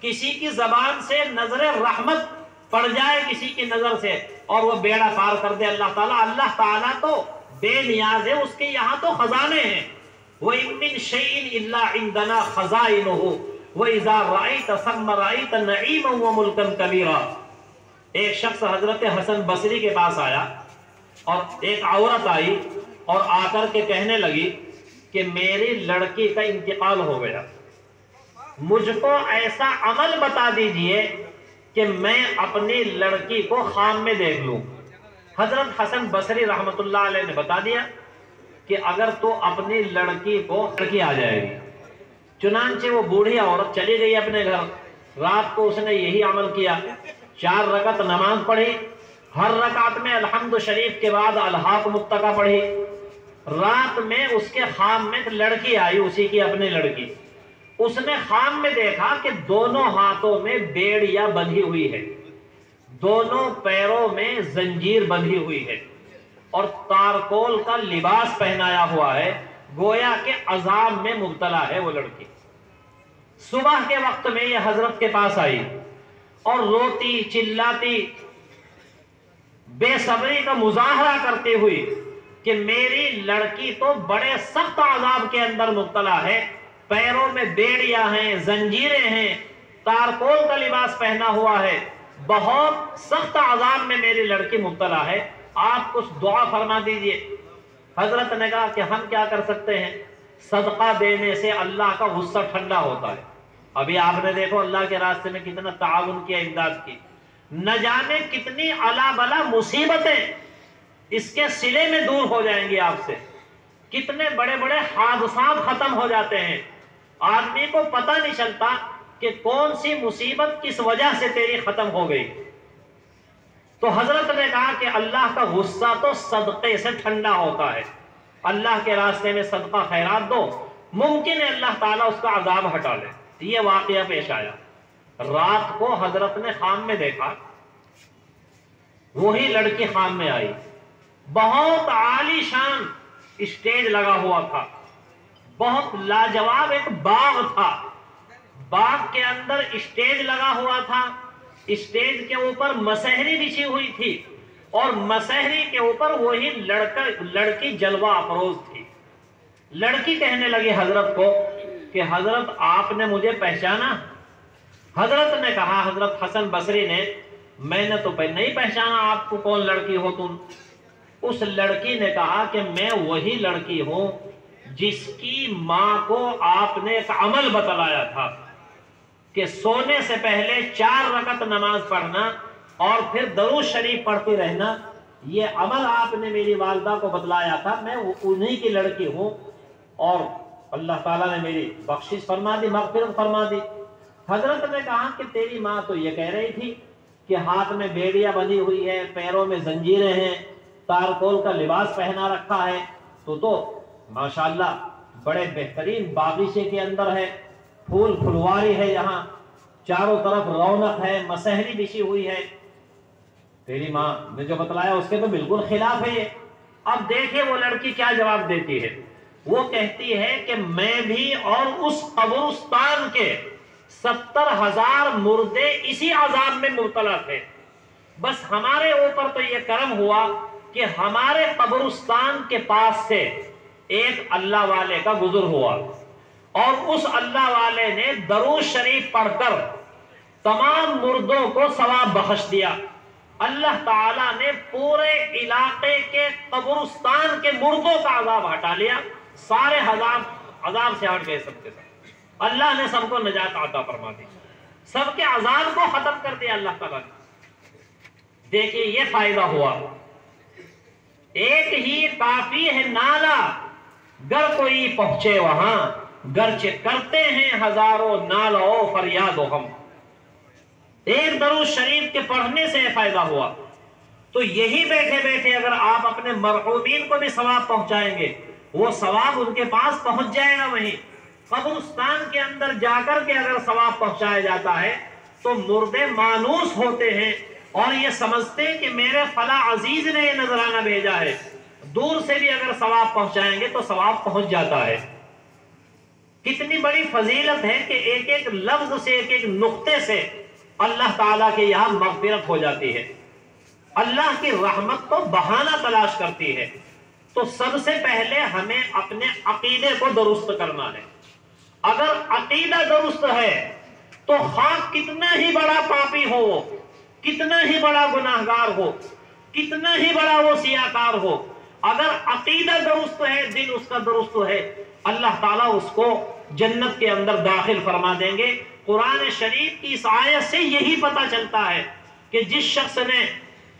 کسی کی زبان سے نظر رحمت پڑ جائے کسی کی نظر سے اور وہ بیڑا پار کر دے اللہ تعالیٰ تو بے نیاز ہے، اس کے یہاں تو خزانے ہیں۔ وَإِن مِّن شَيْءٍ إِلَّا عِندَنَا خَزَائِنُهُ وَإِذَا رَأَيْتَ ثَمَّ رَأَيْتَ نَعِيمًا وَمُلْكًا كَبِيرًا۔ ایک شخص حضرت حسن بصری کے پاس آیا اور ایک عورت آئی اور آ کر کے کہنے لگی کہ میری لڑکی کا انتقال ہو گیا، مجھ کو ایسا عمل بتا دیجئے کہ میں اپنی لڑکی کو خواب میں دیکھ لوں۔ حضرت حسن بصری رحمت اللہ علیہ نے بتا دیا کہ اگر تو اپنی لڑکی کو لڑکی آ جائے گی۔ چنانچہ وہ بوڑھی عورت چلی گئی اپنے گھر، رات کو اس نے یہی عمل کیا، 4 رکعت نماز پڑھی، ہر رکعت میں الحمد شریف کے بعد الحاق متقا پڑھی۔ رات میں اس کے خواب میں ایک لڑکی آئی، اسی کی اپنی لڑکی۔ اس نے خواب میں دیکھا کہ دونوں ہاتھوں میں بیڑیاں بندھی ہوئی ہے، دونوں پیروں میں زنجیر بندھی ہوئی ہے اور تارکول کا لباس پہنایا ہوا ہے، گویا کہ عذاب میں مبتلا ہے وہ لڑکی۔ صبح کے وقت میں یہ حضرت کے پاس آئی اور روتی چلاتی بے صبری کا مظاہرہ کرتی ہوئی کہ میری لڑکی تو بڑے سخت عذاب کے اندر مبتلا ہے، پیروں میں بیڑیاں ہیں، زنجیریں ہیں، تارکول کا لباس پہنا ہوا ہے، بہت سخت عذاب میں میری لڑکی مبتلا ہے، آپ کچھ دعا فرما دیجئے۔ حضرت نے کہا کہ ہم کیا کر سکتے ہیں، صدقہ دینے سے اللہ کا غصہ ٹھنڈا ہوتا ہے۔ ابھی آپ نے دیکھو اللہ کے راستے میں کتنا تعاون کیا، امداد کی، نہ جانے کتنی الا بلا مصیبتیں اس کے سلے میں دور ہو جائیں گی آپ سے، کتنے بڑے بڑے حادثات ختم ہو جاتے ہیں، آدمی کو پتہ نہیں چلتا کہ کون سی مصیبت کس وجہ سے تیری ختم ہو گئی۔ تو حضرت نے کہا کہ اللہ کا غصہ تو صدقے سے ٹھنڈا ہوتا ہے، اللہ کے راستے میں صدقہ خیرات دو، ممکن ہے اللہ تعالیٰ اس کا عذاب ہٹا لے۔ یہ واقعہ پیش آیا، رات کو حضرت نے خواب میں دیکھا، وہی لڑکی خواب میں آئی، بہت عالی شان اسٹیج لگا ہوا تھا، بہت لاجواب ایک باغ تھا، باغ کے اندر اسٹیج لگا ہوا تھا، اسٹیج کے اوپر مسہری بچھی ہوئی تھی اور مسہری کے اوپر وہی لڑکی جلوہ افروز تھی۔ لڑکی کہنے لگی حضرت کو کہ حضرت آپ نے مجھے پہچانا؟ حضرت نے کہا، حضرت حسن بصری نے، میں نے تو نہیں پہچانا آپ کو، کون لڑکی ہو تم؟ اس لڑکی نے کہا کہ میں وہی لڑکی ہوں جس کی ماں کو آپ نے ایک عمل بتلایا تھا کہ سونے سے پہلے 4 رکعت نماز پڑھنا اور پھر درود شریف پڑھتی رہنا، یہ عمل آپ نے میری والدہ کو بتلایا تھا، میں انہی کی لڑکی ہوں اور اللہ تعالیٰ نے میری بخشش فرما دی، مغفرت فرما دی۔ حضرت نے کہا کہ تیری ماں تو یہ کہہ رہی تھی کہ ہاتھ میں بیڑیاں بندھی ہوئی ہے، پیروں میں زنجیریں ہیں، تارکول کا لباس پہنا رکھا ہے، تو ماشاءاللہ بڑے بہترین باغیچے کے اندر ہے، پھول پھلواری ہے، یہاں چاروں طرف رونق ہے، مسہری بچھی ہوئی ہے، تیری ماں نے جو بتلایا اس کے تو بالکل خلاف ہے یہ۔ اب دیکھیں وہ لڑکی کیا جواب دیتی ہے، وہ کہتی ہے کہ میں بھی اور اس قبرستان کے 70,000 مردے اسی عذاب میں مبتلا تھے، بس ہمارے اوپر تو یہ کرم ہوا کہ ہمارے قبرستان کے پاس سے ایک اللہ والے کا گزر ہوا اور اس اللہ والے نے درود شریف پڑھ کر تمام مردوں کو ثواب بخش دیا۔ اللہ تعالیٰ نے پورے علاقے کے قبرستان کے مردوں کا عذاب ہٹا لیا، سارے عذاب سے ہٹ گئے سب کے سب، اللہ نے سب کو نجات عطا فرما دی، سب کے عذاب کو ختم کر دیا اللہ تعالیٰ نے۔ دیکھیے یہ فائدہ ہوا، ایک ہی کافی ہے نالا گر کوئی پہنچے وہاں، گرچہ کرتے ہیں ہزاروں نالو فریاد و ہم۔ ایک درود شریف کے پڑھنے سے فائدہ ہوا، تو یہی بیٹھے بیٹھے اگر آپ اپنے مرحومین کو بھی ثواب پہنچائیں گے، وہ ثواب ان کے پاس پہنچ جائے گا۔ وہیں قبرستان کے اندر جا کر کے اگر ثواب پہنچایا جاتا ہے تو مردے مانوس ہوتے ہیں اور یہ سمجھتے ہیں کہ میرے فلاں عزیز نے یہ نذرانہ بھیجا ہے، دور سے بھی اگر ثواب پہنچائیں گے تو ثواب پہنچ جاتا ہے۔ کتنی بڑی فضیلت ہے کہ ایک ایک لفظ سے، ایک ایک نقطے سے اللہ تعالیٰ کے یہاں مغفرت ہو جاتی ہے، اللہ کی رحمت کو بہانہ تلاش کرتی ہے۔ تو سب سے پہلے ہمیں اپنے عقیدے کو درست کرنا ہے۔ اگر عقیدہ درست ہے تو خواہ کتنا ہی بڑا پاپی ہو، وہ کتنا ہی بڑا گناہگار ہو، کتنا ہی بڑا وہ سیاکار ہو، اگر عقیدہ درست ہے، دل اس کا درست ہے، اللہ تعالیٰ اس کو جنت کے اندر داخل فرما دیں گے۔ قرآن شریف کی اس آیت سے یہی پتہ چلتا ہے کہ جس شخص نے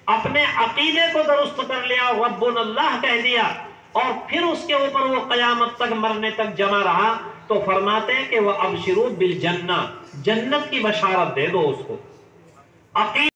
اپنے عقیدے کو درست کر لیا، ربنا اللہ کہہ دیا، اور پھر اس کے اوپر وہ قیامت تک، مرنے تک جمع رہا، تو فرماتے ہیں کہ وہ ابشروا بالجنہ، جنت کی بشارت دے دو اس کو۔ عقیدہ